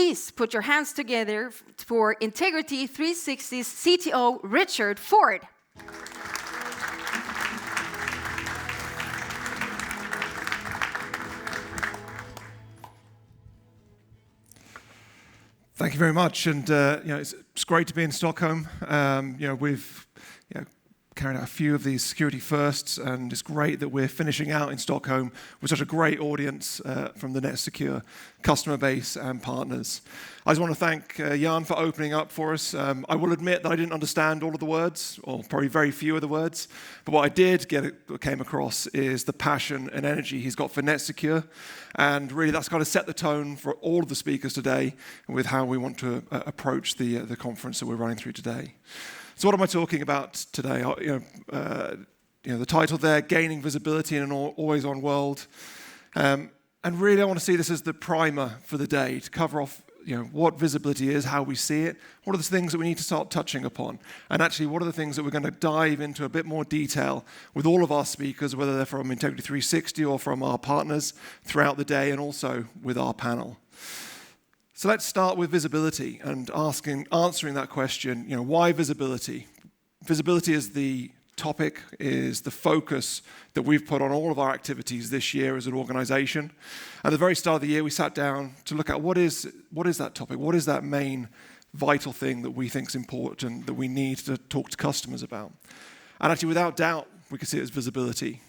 please put your hands together for Integrity 360's CTO, Richard Ford. Thank you very much, and it's great to be in Stockholm. We've carried out a few of these security firsts, and it's great that we're finishing out in Stockholm with such a great audience from the NetSecure customer base and partners. I just want to thank Jan for opening up for us. I will admit that I didn't understand all of the words, or probably very few of the words, but what I did came across is the passion and energy he's got for NetSecure, and really that's kind of set the tone for all of the speakers today with how we want to approach the conference that we're running through today. So what am I talking about today? The title there, Gaining Visibility in an Always-On World. And really I want to see this as the primer for the day to cover off what visibility is, how we see it, what are the things that we need to start touching upon, and actually what are the things that we're going to dive into a bit more detail with all of our speakers, whether they're from Integrity 360 or from our partners throughout the day and also with our panel. So let's start with visibility and answering that question, why visibility? Visibility is the topic, is the focus that we've put on all of our activities this year as an organization. At the very start of the year, we sat down to look at what is that topic? What is that main vital thing that we think is important, that we need to talk to customers about? And actually, without doubt, we could see it as visibility.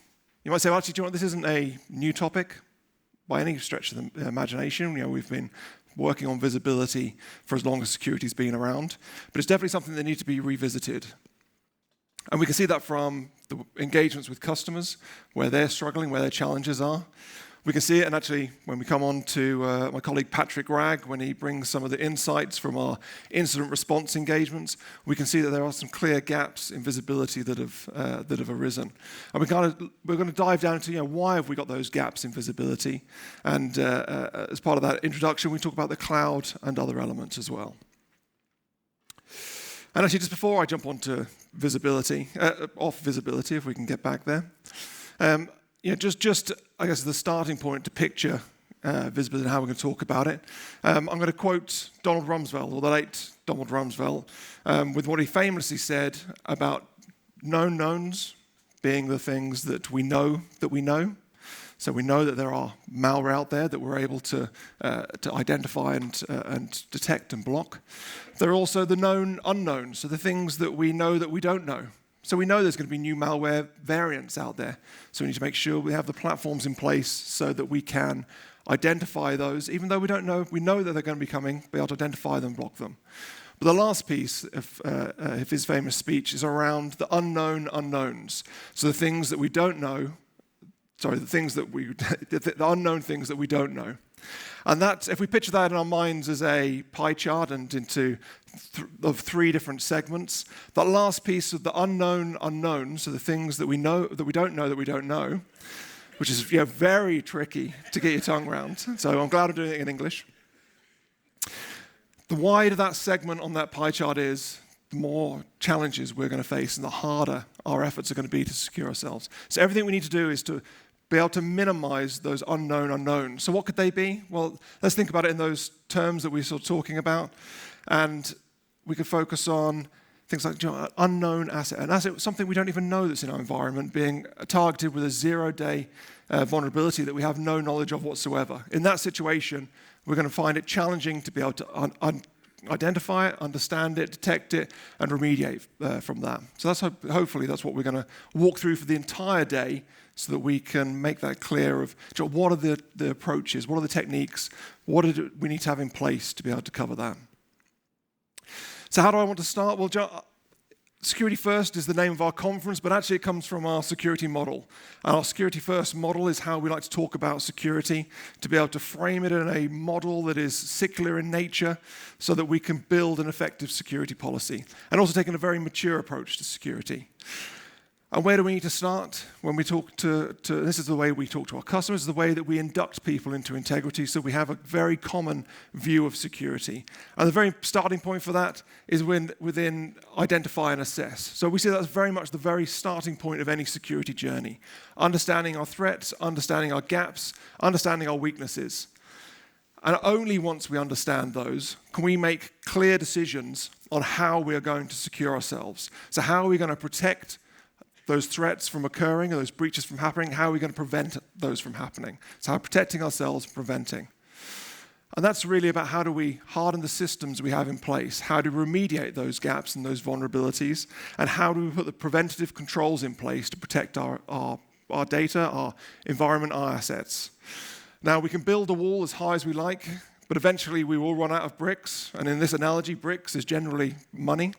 You might say, well, actually, do you know what? This isn't a new topic by any stretch of the imagination. We've been working on visibility for as long as security's been around, but it's definitely something that needs to be revisited. And we can see that from the engagements with customers, where they're struggling, where their challenges are. We can see it, and actually, when we come on to my colleague Patrick Ragg, when he brings some of the insights from our incident response engagements, we can see that there are some clear gaps in visibility that have arisen. And we're going to dive down into why have we got those gaps in visibility, and as part of that introduction, we talk about the cloud and other elements as well. And actually, just before I jump onto visibility, if we can get back there. Just I guess the starting point to picture visibility and how we're going to talk about it. I'm going to quote Donald Rumsfeld, or the late Donald Rumsfeld, with what he famously said about known knowns being the things that we know that we know. So we know that there are malware out there that we're able to identify and detect and block. There are also the known unknowns, so the things that we know that we don't know. So we know there's going to be new malware variants out there. So we need to make sure we have the platforms in place so that we can identify those, even though we know that they're going to be coming, be able to identify them, block them. But the last piece of his famous speech is around the unknown unknowns. So the things that we don't know, the unknown things that we don't know. And that, if we picture that in our minds as a pie chart and into of three different segments, that last piece of the unknown unknowns, so the things that we know that we don't know, which is very tricky to get your tongue around. So I'm glad I'm doing it in English. The wider that segment on that pie chart is, the more challenges we're going to face and the harder our efforts are going to be to secure ourselves. So everything we need to do is to be able to minimize those unknown unknowns. So what could they be? Well, let's think about it in those terms that we're sort of talking about. And we could focus on things like unknown asset. An asset, something we don't even know that's in our environment, being targeted with a zero-day vulnerability that we have no knowledge of whatsoever. In that situation, we're going to find it challenging to be able to identify it, understand it, detect it, and remediate from that. So that's hopefully that's what we're going to walk through for the entire day, so that we can make that clear of what are the approaches, what are the techniques, what do we need to have in place to be able to cover that. So how do I want to start? Well, Security First is the name of our conference, but actually it comes from our security model. And our Security First model is how we like to talk about security, to be able to frame it in a model that is secular in nature so that we can build an effective security policy, and also taking a very mature approach to security. And where do we need to start? When we talk this is the way we talk to our customers, the way that we induct people into integrity, so we have a very common view of security. And the very starting point for that is within identify and assess. So we see that's very much the very starting point of any security journey. Understanding our threats, understanding our gaps, understanding our weaknesses. And only once we understand those can we make clear decisions on how we are going to secure ourselves. So how are we going to protect those threats from occurring, or those breaches from happening? How are we going to prevent those from happening? So how protecting ourselves, preventing. And that's really about how do we harden the systems we have in place, how do we remediate those gaps and those vulnerabilities, and how do we put the preventative controls in place to protect our data, our environment, our assets. Now, we can build a wall as high as we like, but eventually we will run out of bricks. And in this analogy, bricks is generally money.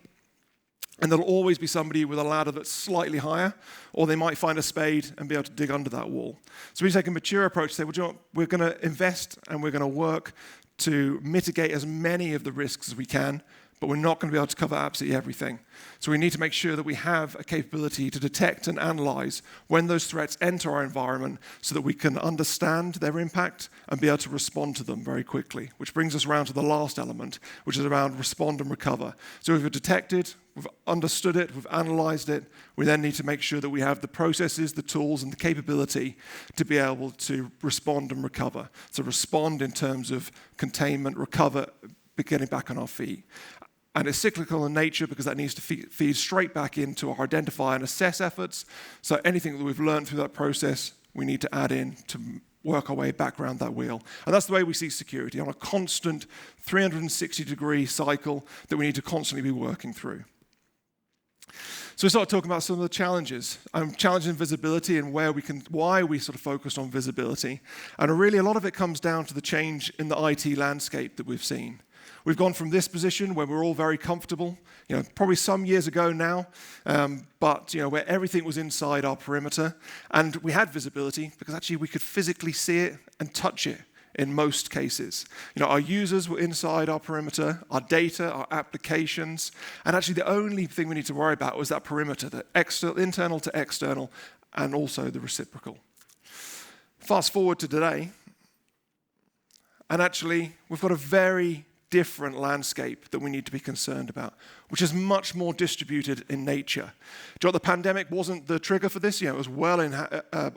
And there'll always be somebody with a ladder that's slightly higher, or they might find a spade and be able to dig under that wall. So we take a mature approach, say, well, you know what? We're going to invest and we're going to work to mitigate as many of the risks as we can, but we're not going to be able to cover absolutely everything. So we need to make sure that we have a capability to detect and analyze when those threats enter our environment so that we can understand their impact and be able to respond to them very quickly, which brings us around to the last element, which is around respond and recover. So if we've detected, we've understood it, we've analyzed it, we then need to make sure that we have the processes, the tools, and the capability to be able to respond and recover. So respond in terms of containment, recover, getting back on our feet. And it's cyclical in nature because that needs to feed straight back into our identify and assess efforts. So anything that we've learned through that process, we need to add in to work our way back around that wheel. And that's the way we see security, on a constant 360-degree cycle that we need to constantly be working through. So we started talking about some of the challenges. Challenging visibility and why we sort of focused on visibility. And really a lot of it comes down to the change in the IT landscape that we've seen. We've gone from this position where we're all very comfortable, probably some years ago now, but where everything was inside our perimeter, and we had visibility because actually we could physically see it and touch it in most cases. Our users were inside our perimeter, our data, our applications, and actually the only thing we need to worry about was that perimeter, the internal to external, and also the reciprocal. Fast forward to today, and actually we've got a very different landscape that we need to be concerned about, which is much more distributed in nature. Do you know, the pandemic wasn't the trigger for this. It was well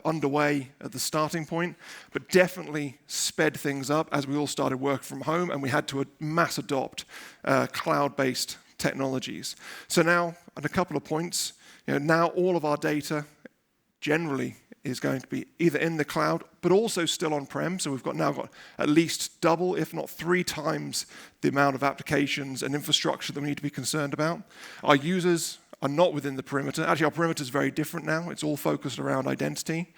underway at the starting point, but definitely sped things up as we all started working from home and we had to mass adopt cloud-based technologies. So now, at a couple of points, now all of our data generally is going to be either in the cloud, but also still on-prem. So we've now got at least double, if not 3 times, the amount of applications and infrastructure that we need to be concerned about. Our users are not within the perimeter. Actually, our perimeter is very different now. It's all focused around identity.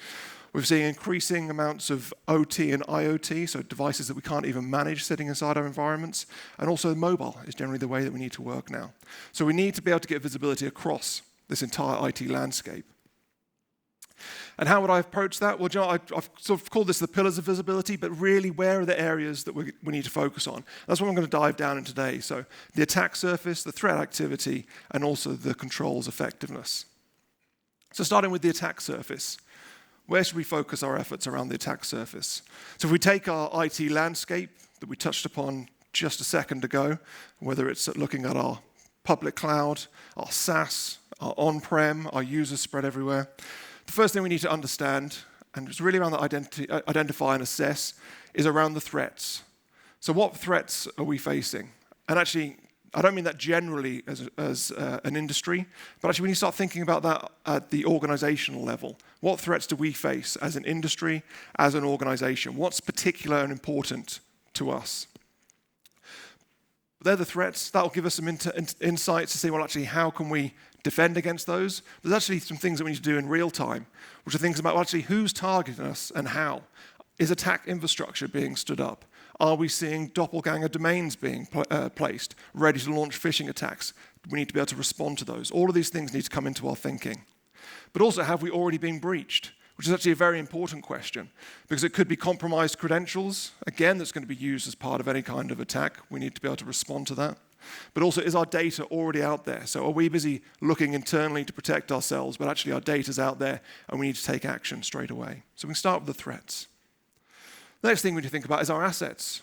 We're seeing increasing amounts of OT and IoT, so devices that we can't even manage sitting inside our environments. And also mobile is generally the way that we need to work now. So we need to be able to get visibility across this entire IT landscape. And how would I approach that? Well, I've sort of called this the pillars of visibility, but really where are the areas that we need to focus on? That's what I'm going to dive down in today. So the attack surface, the threat activity, and also the controls effectiveness. So starting with the attack surface, where should we focus our efforts around the attack surface? So if we take our IT landscape that we touched upon just a second ago, whether it's looking at our public cloud, our SaaS, our on-prem, our users spread everywhere, the first thing we need to understand, and it's really around the identify and assess, is around the threats. So what threats are we facing? And actually, I don't mean that generally as an industry, but actually when you start thinking about that at the organizational level, what threats do we face as an industry, as an organization? What's particular and important to us? They're the threats. That'll give us some insights to say, well, actually, how can we defend against those? There's actually some things that we need to do in real time, which are things about, well, actually, who's targeting us and how? Is attack infrastructure being stood up? Are we seeing doppelganger domains being placed, ready to launch phishing attacks? We need to be able to respond to those. All of these things need to come into our thinking. But also, have we already been breached? Which is actually a very important question, because it could be compromised credentials, again, that's going to be used as part of any kind of attack. We need to be able to respond to that. But also, is our data already out there? So are we busy looking internally to protect ourselves, but actually our data's out there and we need to take action straight away? So we can start with the threats. The next thing we need to think about is our assets.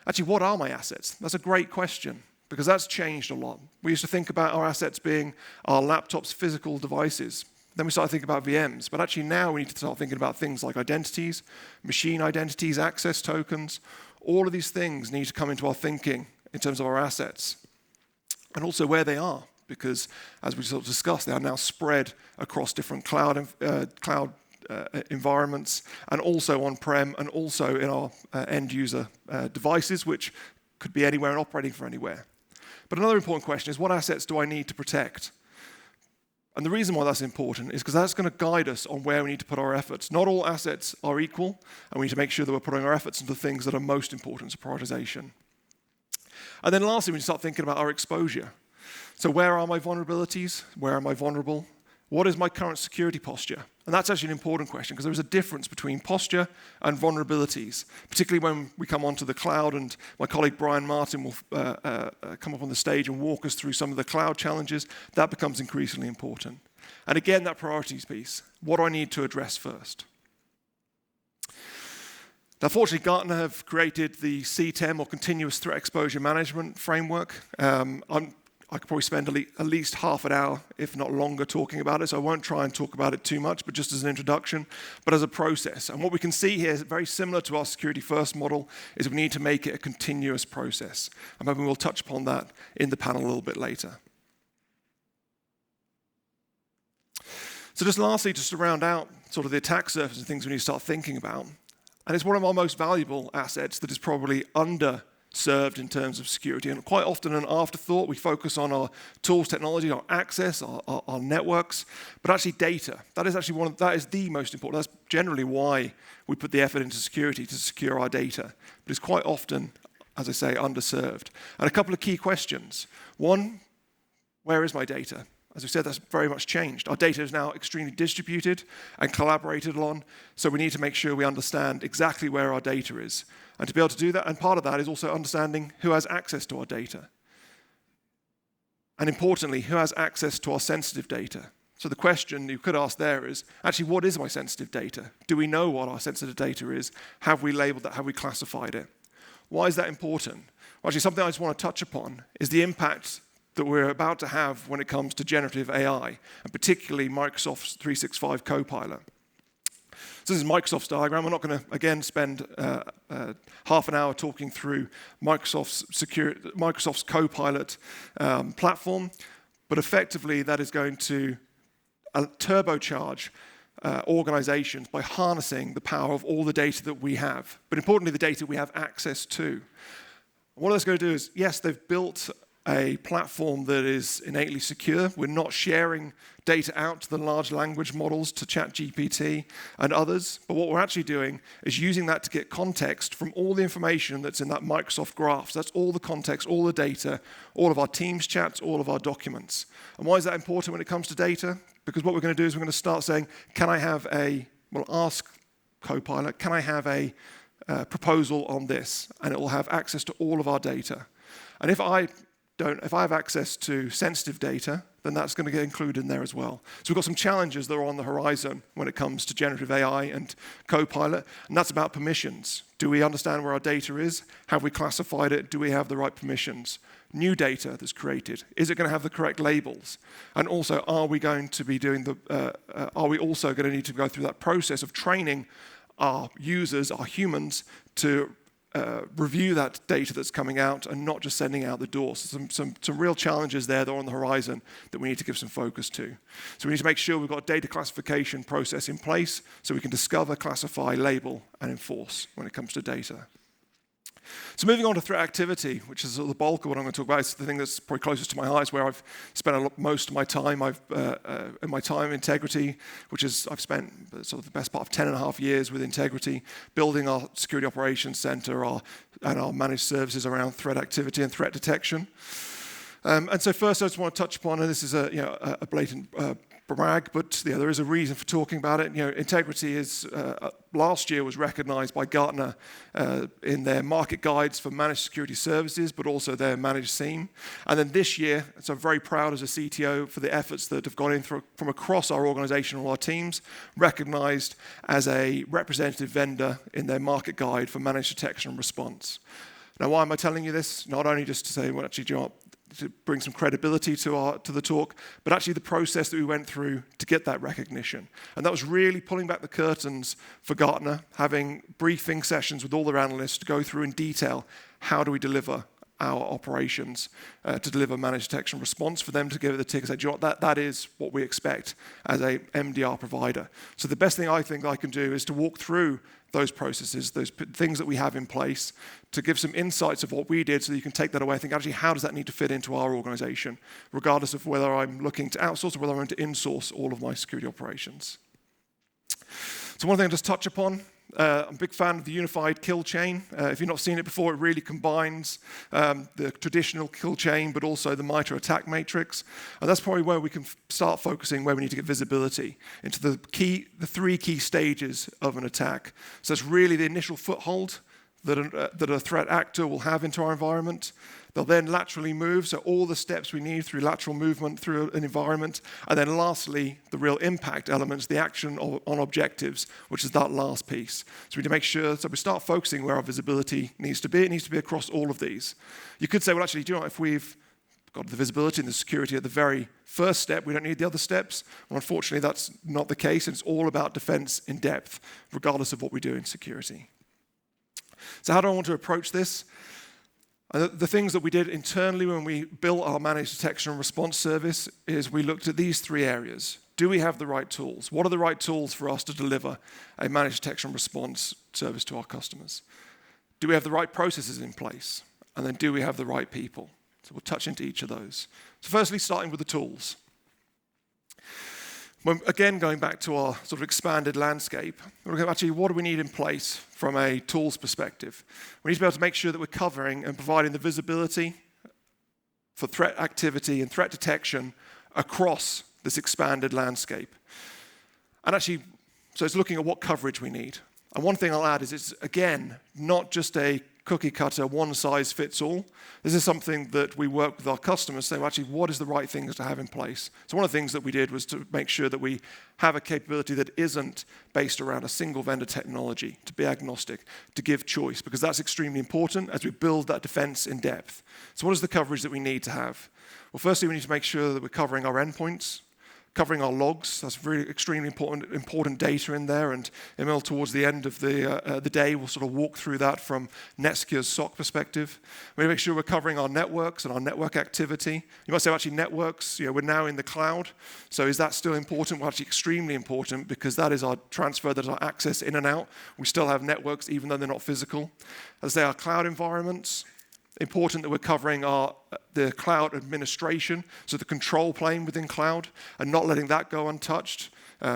Actually, what are my assets? That's a great question, because that's changed a lot. We used to think about our assets being our laptops, physical devices. Then we started thinking about VMs, but actually now we need to start thinking about things like identities, machine identities, access tokens, All of these things need to come into our thinking in terms of our assets and also where they are, because as we sort of discussed, they are now spread across different cloud environments and also on-prem and also in our end-user devices, which could be anywhere and operating from anywhere. But another important question is, what assets do I need to protect? And the reason why that's important is because that's going to guide us on where we need to put our efforts. Not all assets are equal, and we need to make sure that we're putting our efforts into things that are most important, so prioritization. And then lastly, we need to start thinking about our exposure. So where are my vulnerabilities? Where am I vulnerable? What is my current security posture? And that's actually an important question because there is a difference between posture and vulnerabilities, particularly when we come onto the cloud, and my colleague Brian Martin will come up on the stage and walk us through some of the cloud challenges. That becomes increasingly important. And again, that priorities piece. What do I need to address first? Now, fortunately, Gartner have created the CTEM, or Continuous Threat Exposure Management framework. I could probably spend at least half an hour, if not longer, talking about it, so I won't try and talk about it too much, but just as an introduction, but as a process. And what we can see here is very similar to our security first model, is we need to make it a continuous process. And maybe we'll touch upon that in the panel a little bit later. So just lastly, just to round out sort of the attack surface and things we need to start thinking about, and it's one of our most valuable assets that is probably underserved in terms of security, and quite often an afterthought. We focus on our tools, technology, our access, our networks, but actually data. That is actually that is the most important. That's generally why we put the effort into security, to secure our data. But it's quite often, as I say, underserved. And a couple of key questions. One, where is my data? As we said, that's very much changed. Our data is now extremely distributed and collaborated on, so we need to make sure we understand exactly where our data is. And to be able to do that, and part of that is also understanding who has access to our data. And importantly, who has access to our sensitive data. So the question you could ask there is, actually, what is my sensitive data? Do we know what our sensitive data is? Have we labeled that? Have we classified it? Why is that important? Well, actually, something I just want to touch upon is the impact that we're about to have when it comes to generative AI, and particularly Microsoft's 365 Copilot. So this is Microsoft's diagram. I'm not going to, again, spend half an hour talking through Microsoft's Copilot platform, but effectively that is going to turbocharge organizations by harnessing the power of all the data that we have, but importantly, the data we have access to. What that's going to do is, yes, they've built a platform that is innately secure. We're not sharing data out to the large language models, to ChatGPT and others, but what we're actually doing is using that to get context from all the information that's in that Microsoft graph. So that's all the context, all the data, all of our Teams chats, all of our documents. And why is that important when it comes to data? Because what we're going to do is we're going to start saying, ask Copilot, can I have a proposal on this? And it will have access to all of our data. And if I have access to sensitive data, then that's going to get included in there as well. So we've got some challenges that are on the horizon when it comes to generative AI and Copilot, and that's about permissions. Do we understand where our data is? Have we classified it? Do we have the right permissions? New data that's created, is it going to have the correct labels? And also, are we going to be doing are we also going to need to go through that process of training our users, our humans, to review that data that's coming out and not just sending out the door. So some real challenges there that are on the horizon that we need to give some focus to. So we need to make sure we've got a data classification process in place so we can discover, classify, label, and enforce when it comes to data. So moving on to threat activity, which is the bulk of what I'm going to talk about. It's the thing that's probably closest to my heart, where I've spent most of my time. In my time integrity, I've spent sort of the best part of 10 and a half years with integrity, building our security operations center and our managed services around threat activity and threat detection. And so first I just want to touch upon, and this is a blatant brag, but there is a reason for talking about it. Integrity is last year was recognized by Gartner in their market guides for managed security services, but also their managed SIEM. And then this year, so I'm very proud as a CTO for the efforts that have gone in from across our organization, all our teams, recognized as a representative vendor in their market guide for managed detection and response. Now, why am I telling you this? Not only just to say, well, actually, to bring some credibility to the talk, but actually the process that we went through to get that recognition. And that was really pulling back the curtains for Gartner, having briefing sessions with all their analysts to go through in detail how do we deliver our operations to deliver managed detection response, for them to give it the tick and say, do you know what, that is what we expect as a MDR provider. So the best thing I think I can do is to walk through those processes, those things that we have in place, to give some insights of what we did so that you can take that away and think, actually, how does that need to fit into our organization, regardless of whether I'm looking to outsource or whether I'm going to insource all of my security operations. So one thing I'll just touch upon, I'm a big fan of the unified kill chain. If you've not seen it before, it really combines the traditional kill chain, but also the MITRE attack matrix. And that's probably where we can start focusing, where we need to get visibility into the three key stages of an attack. So it's really the initial foothold that a threat actor will have into our environment. They'll then laterally move, so all the steps we need through lateral movement through an environment. And then lastly, the real impact elements, the action on objectives, which is that last piece. So we need to make sure, so we start focusing where our visibility needs to be. It needs to be across all of these. You could say, well, actually, do you know, if we've got the visibility and the security at the very first step, we don't need the other steps. Well, unfortunately, that's not the case. It's all about defense in depth, regardless of what we do in security. So how do I want to approach this? The things that we did internally when we built our managed detection and response service is we looked at these three areas. Do we have the right tools? What are the right tools for us to deliver a managed detection and response service to our customers? Do we have the right processes in place? And then do we have the right people? So we'll touch into each of those. So firstly, starting with the tools. Again, going back to our sort of expanded landscape, we're looking at actually what do we need in place from a tools perspective. We need to be able to make sure that we're covering and providing the visibility for threat activity and threat detection across this expanded landscape. And actually, so it's looking at what coverage we need. And one thing I'll add is it's, again, not just a cookie cutter, one size fits all. This is something that we work with our customers, saying, well, actually, what is the right things to have in place? So one of the things that we did was to make sure that we have a capability that isn't based around a single vendor technology, to be agnostic, to give choice, because that's extremely important as we build that defense in depth. So what is the coverage that we need to have? Well, firstly, we need to make sure that we're covering our endpoints, covering our logs. That's really extremely important data in there. And Emil, towards the end of the day, we'll sort of walk through that from NetSecure's SOC perspective. We need to make sure we're covering our networks and our network activity. You might say, well, actually, networks, we're now in the cloud. So is that still important? Well, actually, extremely important, because that is our transfer, that is our access in and out. We still have networks, even though they're not physical. As they are cloud environments, important that we're covering the cloud administration, so the control plane within cloud, and not letting that go untouched,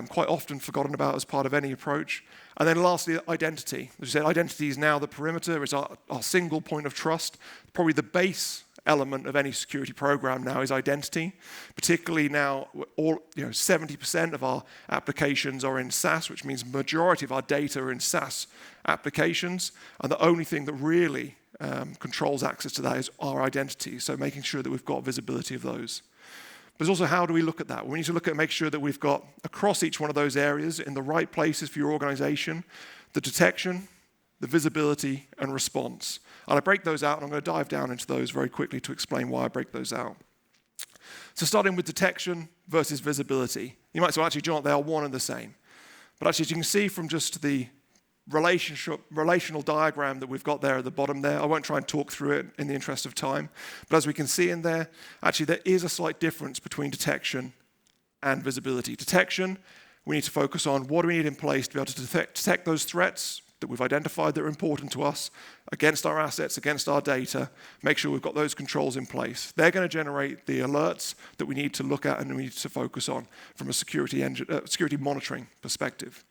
quite often forgotten about as part of any approach. And then lastly, identity. As you said, identity is now the perimeter, it's our single point of trust. Probably the base element of any security program now is identity, particularly now 70% of our applications are in SaaS, which means majority of our data are in SaaS applications, and the only thing that really controls access to that is our identity, so making sure that we've got visibility of those. But there's also, how do we look at that? We need to look at make sure that we've got across each one of those areas in the right places for your organization, the detection, the visibility, and response. And I break those out, and I'm going to dive down into those very quickly to explain why I break those out. So starting with detection versus visibility. You might say, well, actually, John, they are one and the same. But actually, as you can see from just the relational diagram that we've got there at the bottom there. I won't try and talk through it in the interest of time. But as we can see in there, actually there is a slight difference between detection and visibility. Detection, we need to focus on what do we need in place to be able to detect those threats that we've identified that are important to us against our assets, against our data, make sure we've got those controls in place. They're going to generate the alerts that we need to look at and we need to focus on from a security monitoring perspective.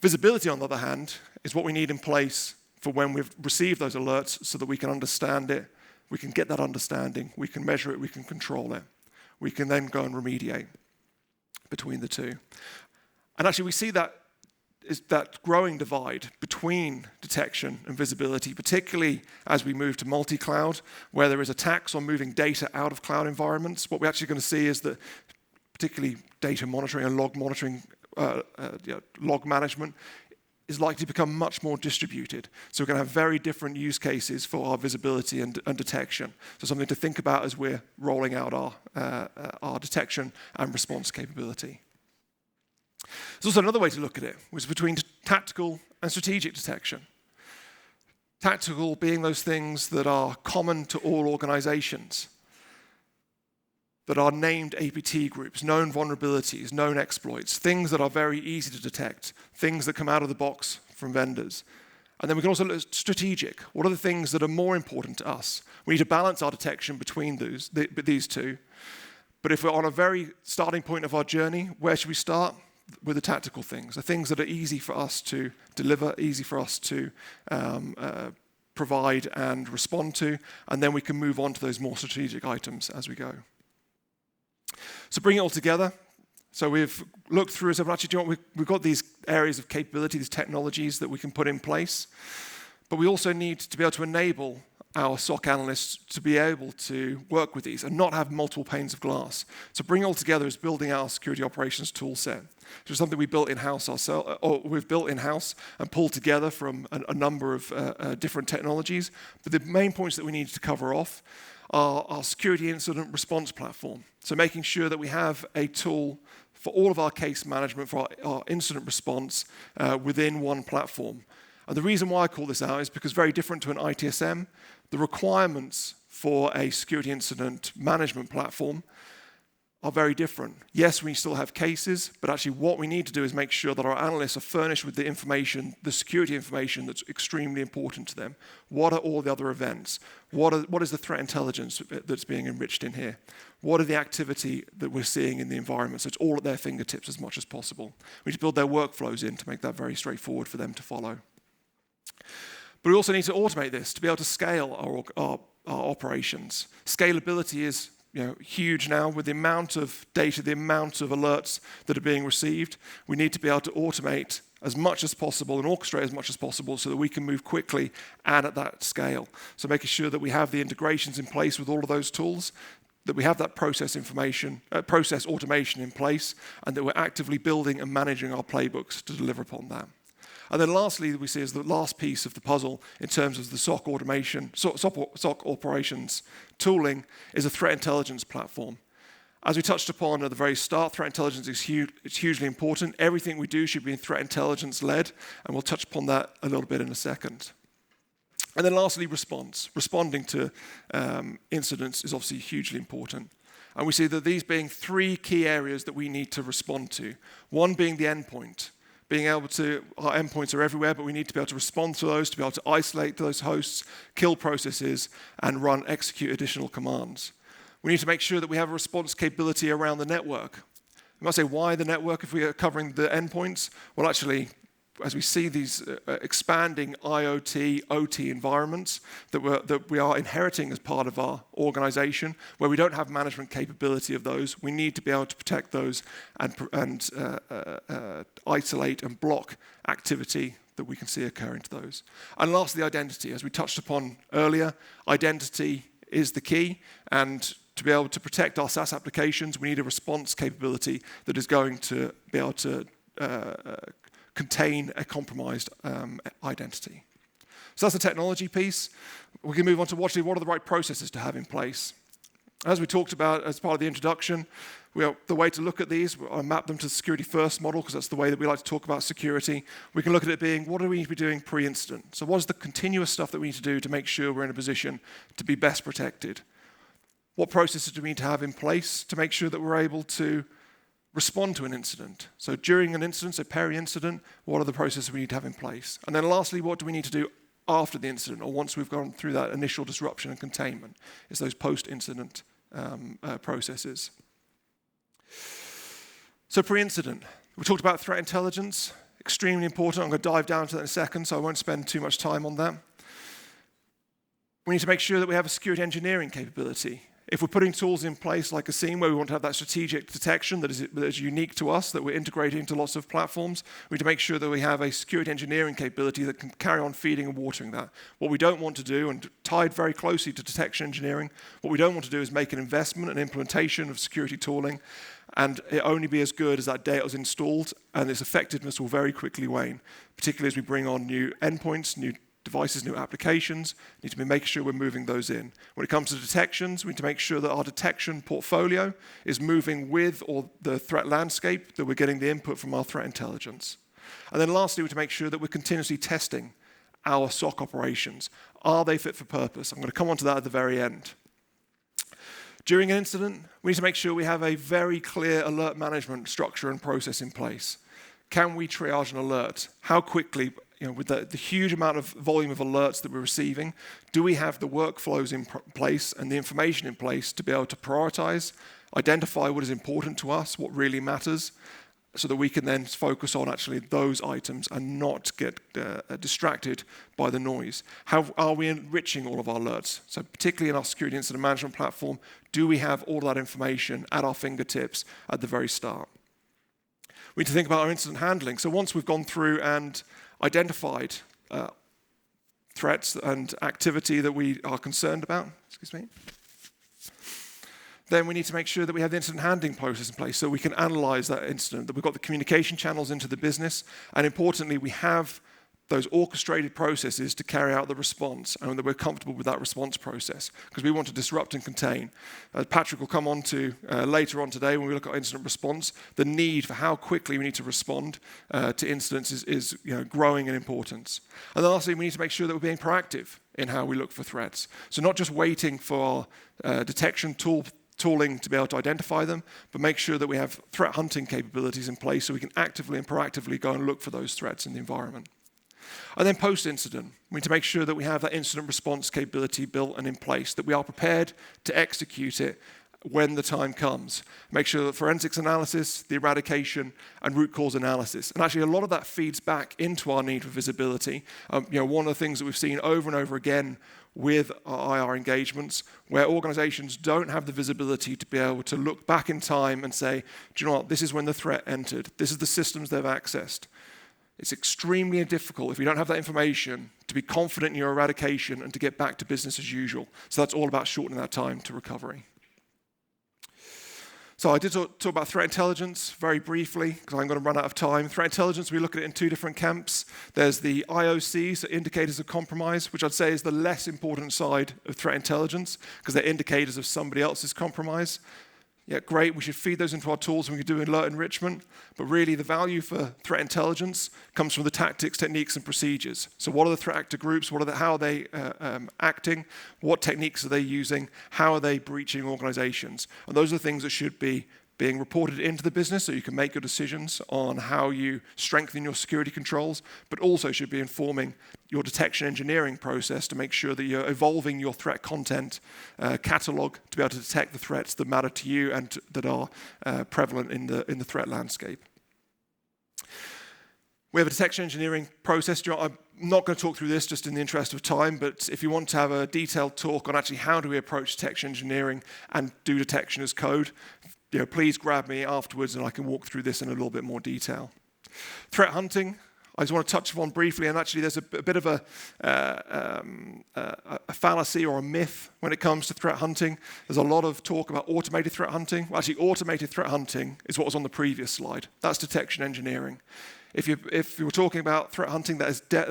Visibility, on the other hand, is what we need in place for when we've received those alerts so that we can understand it, we can get that understanding, we can measure it, we can control it. We can then go and remediate between the two. And actually we see that is that growing divide between detection and visibility, particularly as we move to multi-cloud, where there is attacks on moving data out of cloud environments. What we're actually going to see is that particularly data monitoring and log monitoring, log management is likely to become much more distributed. So we're going to have very different use cases for our visibility and detection. So something to think about as we're rolling out our detection and response capability. There's also another way to look at it, which is between tactical and strategic detection. Tactical being those things that are common to all organizations, that are named APT groups, known vulnerabilities, known exploits, things that are very easy to detect, things that come out of the box from vendors. And then we can also look at strategic. What are the things that are more important to us? We need to balance our detection between these two. But if we're on a very starting point of our journey, where should we start? With the tactical things, the things that are easy for us to deliver, easy for us to provide and respond to, and then we can move on to those more strategic items as we go. So bring it all together. So we've looked through, so actually, do you know what, we've got these areas of capability, these technologies that we can put in place, but we also need to be able to enable our SOC analysts to be able to work with these and not have multiple panes of glass. So bring it all together is building our security operations tool set, which is something we built in-house ourselves, or we've built in-house and pulled together from a number of different technologies. But the main points that we need to cover off are our security incident response platform. So making sure that we have a tool for all of our case management, for our incident response within one platform. And the reason why I call this out is because very different to an ITSM, the requirements for a security incident management platform are very different. Yes, we still have cases, but actually what we need to do is make sure that our analysts are furnished with the information, the security information that's extremely important to them. What are all the other events? What is the threat intelligence that's being enriched in here? What are the activity that we're seeing in the environment? So it's all at their fingertips as much as possible. We need to build their workflows in to make that very straightforward for them to follow. But we also need to automate this to be able to scale our operations. Scalability is huge now with the amount of data, the amount of alerts that are being received. We need to be able to automate as much as possible and orchestrate as much as possible so that we can move quickly and at that scale. So making sure that we have the integrations in place with all of those tools, that we have that process automation in place, and that we're actively building and managing our playbooks to deliver upon that. And then lastly, we see as the last piece of the puzzle in terms of the SOC automation, SOC operations tooling is a threat intelligence platform. As we touched upon at the very start, threat intelligence is it's hugely important. Everything we do should be threat intelligence led, and we'll touch upon that a little bit in a second. And then lastly, response. Responding to incidents is obviously hugely important. And we see that these being three key areas that we need to respond to. One being the endpoint. Being able to, our endpoints are everywhere, but we need to be able to respond to those, to be able to isolate those hosts, kill processes, and execute additional commands. We need to make sure that we have a response capability around the network. You might say, why the network if we are covering the endpoints? Well, actually, as we see these expanding IoT, OT environments that we are inheriting as part of our organization, where we don't have management capability of those, we need to be able to protect those and isolate and block activity that we can see occurring to those. And lastly, identity. As we touched upon earlier, identity is the key, and to be able to protect our SaaS applications, we need a response capability that is going to be able to contain a compromised identity. So that's the technology piece. We can move on to what are the right processes to have in place. As we talked about as part of the introduction, the way to look at these, I map them to the security first model because that's the way that we like to talk about security. We can look at it being, what do we need to be doing pre-incident? So what is the continuous stuff that we need to do to make sure we're in a position to be best protected? What processes do we need to have in place to make sure that we're able to respond to an incident? So during an incident, so peri incident, what are the processes we need to have in place? And then lastly, what do we need to do after the incident or once we've gone through that initial disruption and containment? It's those post-incident processes. So pre-incident, we talked about threat intelligence, extremely important. I'm going to dive down to that in a second, so I won't spend too much time on that. We need to make sure that we have a security engineering capability If we're putting tools in place like a scene where we want to have that strategic detection that is unique to us, that we're integrating into lots of platforms, we need to make sure that we have a security engineering capability that can carry on feeding and watering that. What we don't want to do, and tied very closely to detection engineering, what we don't want to do is make an investment and implementation of security tooling and it only be as good as that data is installed, and its effectiveness will very quickly wane, particularly as we bring on new endpoints, new devices, new applications. We need to be making sure we're moving those in. When it comes to detections, we need to make sure that our detection portfolio is moving with or the threat landscape, that we're getting the input from our threat intelligence. And then lastly, we need to make sure that we're continuously testing our SOC operations. Are they fit for purpose? I'm going to come on to that at the very end. During an incident, we need to make sure we have a very clear alert management structure and process in place. Can we triage an alert? How quickly, with the huge amount of volume of alerts that we're receiving, do we have the workflows in place and the information in place to be able to prioritize, identify what is important to us, what really matters, so that we can then focus on actually those items and not get distracted by the noise? How are we enriching all of our alerts? So particularly in our security incident management platform, do we have all that information at our fingertips at the very start? We need to think about our incident handling. So once we've gone through and identified threats and activity that we are concerned about, then we need to make sure that we have the incident handling process in place so we can analyze that incident, that we've got the communication channels into the business, and importantly, we have those orchestrated processes to carry out the response, and that we're comfortable with that response process, because we want to disrupt and contain. Patrick will come on to later on today when we look at incident response. The need for how quickly we need to respond to incidents is growing in importance. And then lastly, we need to make sure that we're being proactive in how we look for threats. So not just waiting for our detection tooling to be able to identify them, but make sure that we have threat hunting capabilities in place so we can actively and proactively go and look for those threats in the environment. And then post-incident, we need to make sure that we have that incident response capability built and in place, that we are prepared to execute it when the time comes. Make sure that forensics analysis, the eradication, and root cause analysis. And actually, a lot of that feeds back into our need for visibility. One of the things that we've seen over and over again with our IR engagements, where organizations don't have the visibility to be able to look back in time and say, do you know what, this is when the threat entered. This is the systems they've accessed. It's extremely difficult if you don't have that information to be confident in your eradication and to get back to business as usual. So that's all about shortening that time to recovery. So I did talk about threat intelligence very briefly, because I'm going to run out of time. Threat intelligence, we look at it in two different camps. There's the IOCs, so indicators of compromise, which I'd say is the less important side of threat intelligence, because they're indicators of somebody else's compromise. Yeah, great, we should feed those into our tools and we can do alert enrichment, but really the value for threat intelligence comes from the tactics, techniques, and procedures. So what are the threat actor groups, how are they acting, what techniques are they using, how are they breaching organizations? And those are the things that should be being reported into the business so you can make your decisions on how you strengthen your security controls, but also should be informing your detection engineering process to make sure that you're evolving your threat content catalog to be able to detect the threats that matter to you and that are prevalent in the threat landscape. We have a detection engineering process. I'm not going to talk through this just in the interest of time, but if you want to have a detailed talk on actually how do we approach detection engineering and do detection as code, please grab me afterwards and I can walk through this in a little bit more detail. Threat hunting, I just want to touch upon briefly, and actually there's a bit of a fallacy or a myth when it comes to threat hunting. There's a lot of talk about automated threat hunting. Well, actually, automated threat hunting is what was on the previous slide. That's detection engineering. If you were talking about threat hunting, that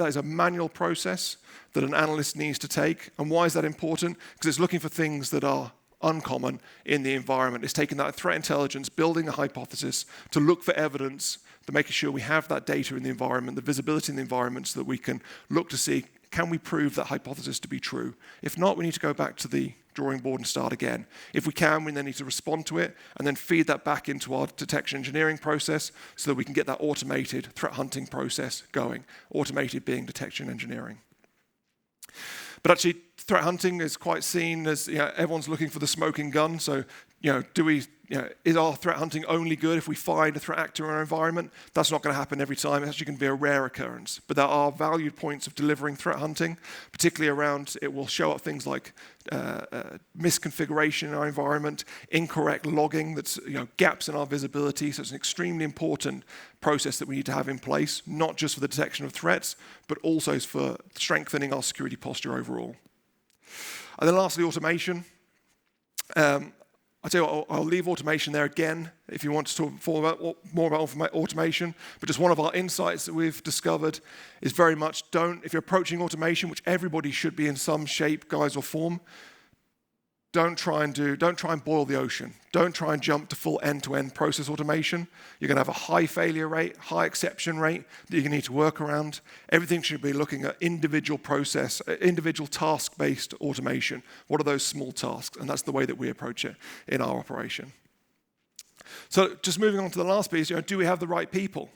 is a manual process that an analyst needs to take. And why is that important? Because it's looking for things that are uncommon in the environment. It's taking that threat intelligence, building a hypothesis to look for evidence, to making sure we have that data in the environment, the visibility in the environment, so that we can look to see, can we prove that hypothesis to be true? If not, we need to go back to the drawing board and start again. If we can, we then need to respond to it and then feed that back into our detection engineering process so that we can get that automated threat hunting process going, automated being detection engineering. But actually, threat hunting is quite seen as everyone's looking for the smoking gun. So, do we is our threat hunting only good if we find a threat actor in our environment? That's not going to happen every time. It's actually going to be a rare occurrence. But there are valued points of delivering threat hunting, particularly around it will show up things like misconfiguration in our environment, incorrect logging, that's gaps in our visibility. So it's an extremely important process that we need to have in place, not just for the detection of threats, but also for strengthening our security posture overall. And then lastly, automation. I'll tell you what, I'll leave automation there again if you want to talk more about automation. But just one of our insights that we've discovered is very much if you're approaching automation, which everybody should be in some shape, guise, or form, don't try and boil the ocean. Don't try and jump to full end-to-end process automation. You're going to have a high failure rate, high exception rate that you're going to need to work around. Everything should be looking at individual task-based automation. What are those small tasks? And that's the way that we approach it in our operation. So just moving on to the last piece, do we have the right people?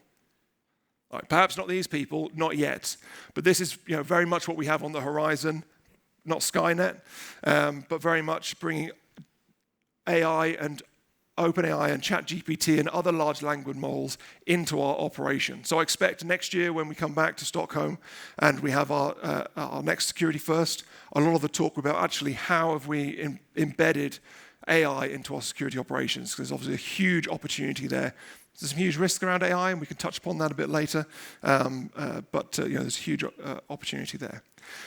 Right, perhaps not these people, not yet. But this is very much what we have on the horizon. Not Skynet, but very much bringing AI and OpenAI and ChatGPT and other large language models into our operation. So I expect next year when we come back to Stockholm and we have our next Security First, a lot of the talk about actually how have we embedded AI into our security operations, because there's obviously a huge opportunity there. There's some huge risks around AI, and we can touch upon that a bit later, but there's a huge opportunity there.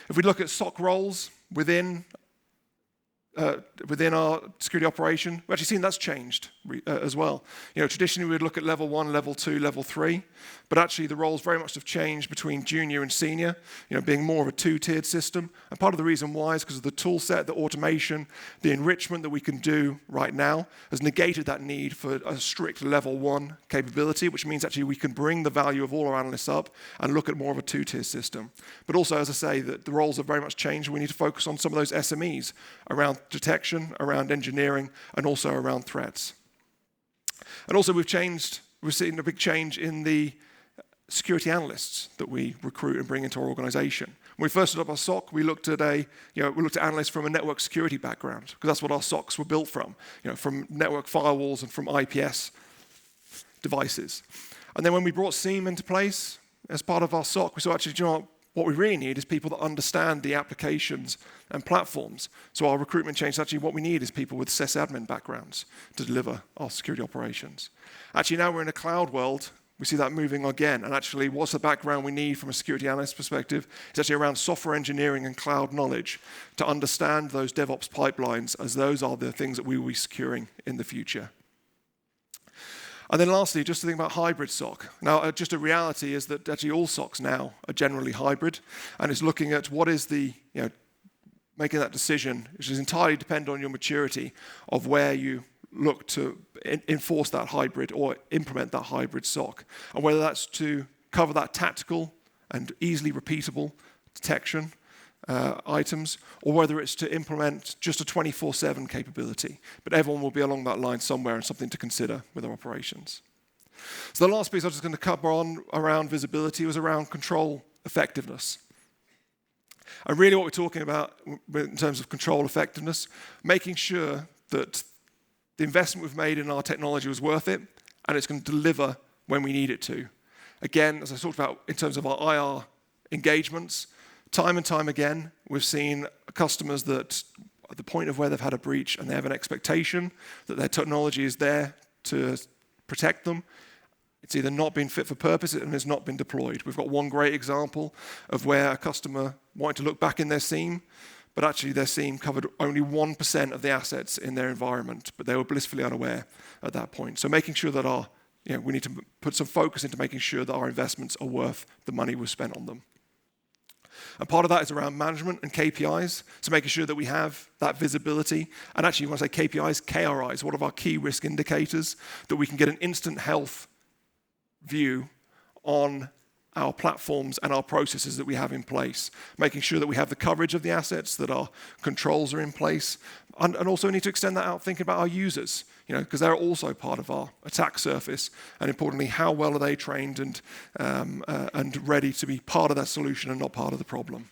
If we look at SOC roles within our security operation, we've actually seen that's changed as well. Traditionally we'd look at level 1, level 2, level 3, but actually the roles very much have changed between junior and senior, being more of a two-tiered system. And part of the reason why is because of the tool set, the automation, the enrichment that we can do right now has negated that need for a strict level 1 capability, which means actually we can bring the value of all our analysts up and look at more of a two-tier system. But also, as I say, that the roles have very much changed. We need to focus on some of those SMEs around detection, around engineering, and also around threats. And also we've seen a big change in the security analysts that we recruit and bring into our organization. When we first set up our SOC, we looked at analysts from a network security background, because that's what our SOCs were built from network firewalls and from IPS devices. And then when we brought SIEM into place as part of our SOC, we saw actually, what we really need is people that understand the applications and platforms. So our recruitment changed. Actually, what we need is people with sysadmin backgrounds to deliver our security operations. Actually, now we're in a cloud world. We see that moving again. And actually, what's the background we need from a security analyst perspective? It's actually around software engineering and cloud knowledge to understand those DevOps pipelines, as those are the things that we will be securing in the future. And then lastly, just to think about hybrid SOC. Now, just a reality is that actually all SOCs now are generally hybrid, and it's looking at what is making that decision, which is entirely dependent on your maturity of where you look to enforce that hybrid or implement that hybrid SOC, and whether that's to cover that tactical and easily repeatable detection items, or whether it's to implement just a 24/7 capability. But everyone will be along that line somewhere, and something to consider with our operations. So the last piece I was just going to cover on around visibility was around control effectiveness. And really what we're talking about in terms of control effectiveness, making sure that the investment we've made in our technology was worth it, and it's going to deliver when we need it to. Again, as I talked about in terms of our IR engagements, time and time again, we've seen customers that at the point of where they've had a breach and they have an expectation that their technology is there to protect them, it's either not been fit for purpose and has not been deployed. We've got one great example of where a customer wanted to look back in their SIEM, but actually their SIEM covered only 1% of the assets in their environment, but they were blissfully unaware at that point. So making sure that we need to put some focus into making sure that our investments are worth the money we've spent on them. And part of that is around management and KPIs, so making sure that we have that visibility. And actually, when I say KPIs, KRIs, what are our key risk indicators, that we can get an instant health view on our platforms and our processes that we have in place, making sure that we have the coverage of the assets, that our controls are in place, and also need to extend that out thinking about our users, because they're also part of our attack surface, and importantly, how well are they trained and ready to be part of that solution and not part of the problem.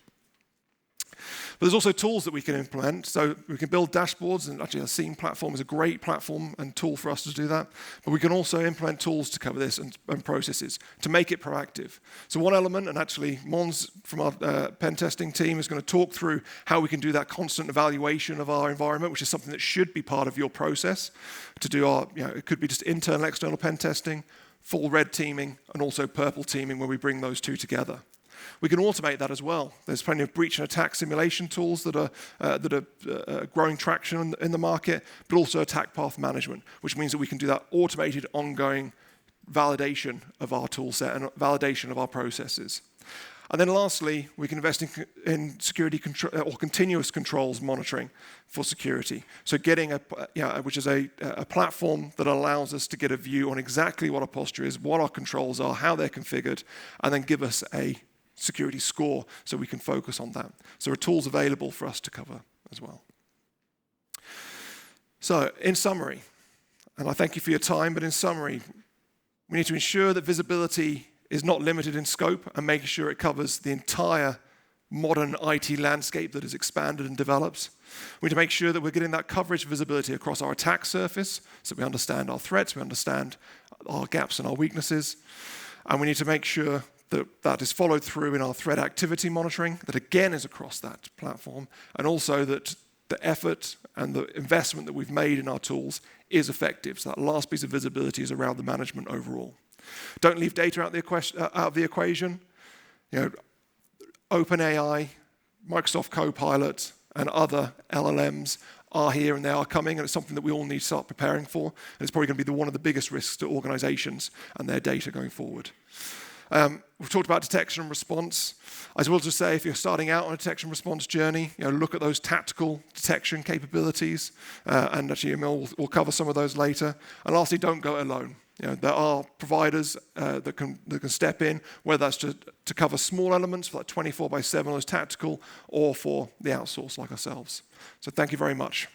But there's also tools that we can implement. So we can build dashboards, and actually a SIEM platform is a great platform and tool for us to do that. But we can also implement tools to cover this and processes to make it proactive. So one element, and actually Mons from our pen testing team is going to talk through how we can do that constant evaluation of our environment, which is something that should be part of your process to do our, it could be just internal, external pen testing, full red teaming, and also purple teaming where we bring those two together. We can automate that as well. There's plenty of breach and attack simulation tools that are growing traction in the market, but also attack path management, which means that we can do that automated, ongoing validation of our tool set and validation of our processes. And then lastly, we can invest in security control or continuous controls monitoring for security. So getting which is a platform that allows us to get a view on exactly what our posture is, what our controls are, how they're configured, and then give us a security score so we can focus on that. So there are tools available for us to cover as well. So in summary, and I thank you for your time, but in summary, we need to ensure that visibility is not limited in scope and making sure it covers the entire modern IT landscape that has expanded and developed. We need to make sure that we're getting that coverage visibility across our attack surface so we understand our threats, we understand our gaps and our weaknesses, and we need to make sure that that is followed through in our threat activity monitoring, that again is across that platform, and also that the effort and the investment that we've made in our tools is effective. So that last piece of visibility is around the management overall. Don't leave data out of the equation. OpenAI, Microsoft Copilot, and other LLMs are here and they are coming, and it's something that we all need to start preparing for. And it's probably going to be one of the biggest risks to organizations and their data going forward. We've talked about detection and response. I will just say, if you're starting out on a detection and response journey, look at those tactical detection capabilities, and actually Emil will cover some of those later. And lastly, don't go it alone. There are providers that can step in, whether that's to cover small elements, like 24/7, those tactical, or for the outsource like ourselves. So thank you very much.